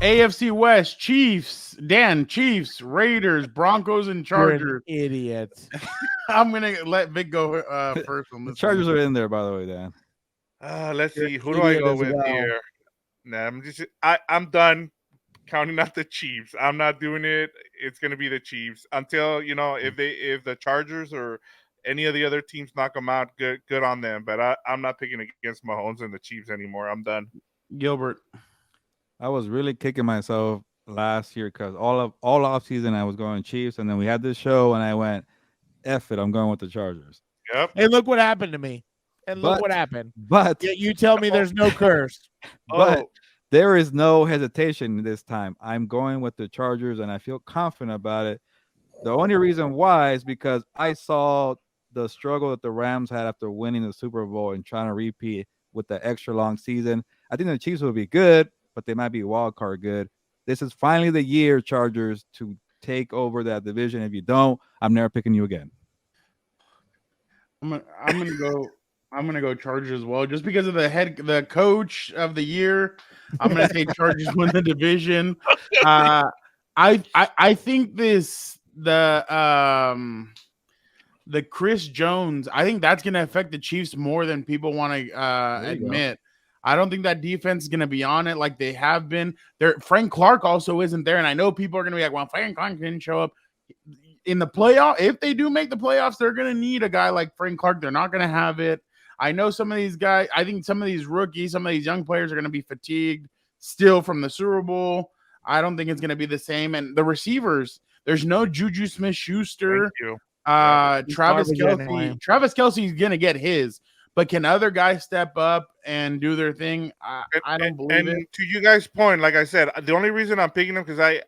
AFC West, Chiefs, Chiefs, Raiders, Broncos, and You're an Chargers. idiot. I'm gonna let Vic go first on The this one. Chargers are in there, by the way, Dan. Let's You're see. an Who do I idiot go as with well. here? Nah, I'm done counting out the Chiefs. I'm not doing it. It's gonna be the Chiefs until if the Chargers or any of the other teams knock them out. Good on them. But I'm not picking against Mahomes and the Chiefs anymore. I'm done. Gilbert. I was really kicking myself last year because all off season I was going Chiefs, and then we had this show, and I went, "F it, I'm going with the Chargers." Yep. Hey, look what happened to me. And look But what happened. but Yet you tell me there's no curse. but Oh, there is no hesitation this time. I'm going with the Chargers, and I feel confident about it. The only reason why is because I saw the struggle that the Rams had after winning the Super Bowl and trying to repeat with the extra long season. I think the Chiefs will be good, but they might be wild card good. This is finally the year, Chargers, to take over that division. If you don't, I'm never picking you again. I'm gonna go. I'm gonna go Chargers as well, just because of the coach of the year. I'm gonna say Chargers win the division. Uh, I think the Chris Jones. I think that's gonna affect the Chiefs more than people want to admit. I don't think that defense is gonna be on it like they have been. There, Frank Clark also isn't there, and I know people are gonna be like, "Well, Frank Clark didn't show up." In the playoff, if they do make the playoffs, they're going to need a guy like Frank Clark. They're not going to have it. I know some of these guys, I think some of these rookies, some of these young players are going to be fatigued still from the Super Bowl. I don't think it's going to be the same. And the receivers, there's no Juju Smith-Schuster. thank you. Travis garbage anyway. Kelce. Travis Kelce's going to get his. But can other guys step up and do their thing? I don't believe it. And to you guys' point, like I said, the only reason I'm picking them because I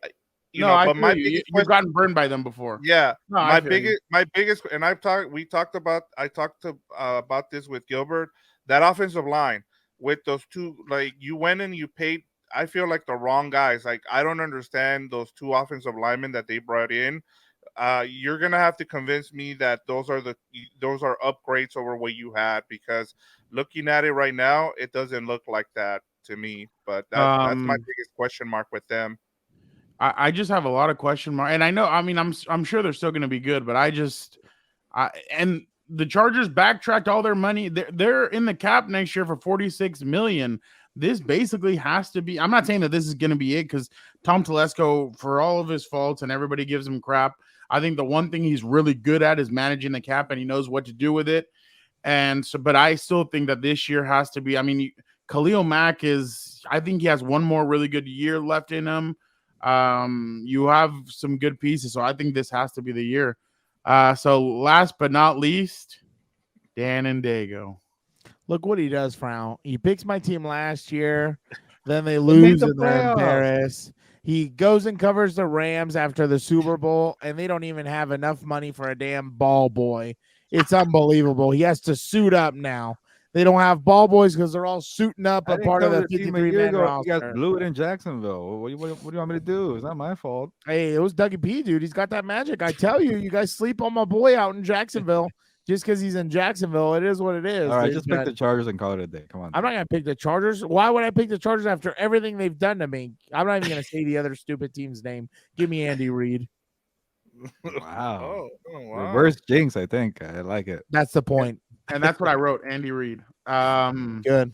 feel my you. biggest You've question, gotten burned by them before. yeah, No, I feel you. my biggest, and I talked about this with Gilbert, that offensive line with those two, like you went and you paid. I feel like the wrong guys. Like I don't understand those two offensive linemen that they brought in. You're gonna have to convince me that those are upgrades over what you had, because looking at it right now, it doesn't look like that to me. But that's my biggest question mark with them. I just have a lot of question mark, and I know. I mean, I'm sure they're still going to be good, but and the Chargers backtracked all their money. They're in the cap next year for $46 million. This basically has to be. I'm not saying that this is going to be it, because Tom Telesco, for all of his faults, and everybody gives him crap, I think the one thing he's really good at is managing the cap, and he knows what to do with it. And so, but I still think that this year has to be. I mean, Khalil Mack is. I think he has one more really good year left in him. You have some good pieces, so I think this has to be the year. So last but not least, Dan and Dago. Look what he does, Frown. He picks my team last year, then they lose and they're embarrassed. He goes and covers the Rams after the Super Bowl, and they don't even have enough money for a damn ball boy. It's unbelievable. He has to suit up now. They don't have ball boys because they're all suiting up a part of the 53-man roster. You guys blew it in Jacksonville. What do you want me to do? It's not my fault. Hey, it was Dougie P, dude. He's got that magic. I tell you, you guys sleep on my boy out in Jacksonville. Just because he's in Jacksonville, it is what it is. All right, just pick the Chargers and call it a day. Come on. I'm not going to pick the Chargers. Why would I pick the Chargers after everything they've done to me? I'm not even going to say the other stupid team's name. Give me Andy Reid. Wow. Wow. Reverse jinx, I think. I like it. That's the point. And that's what I wrote, Andy Reid. Good.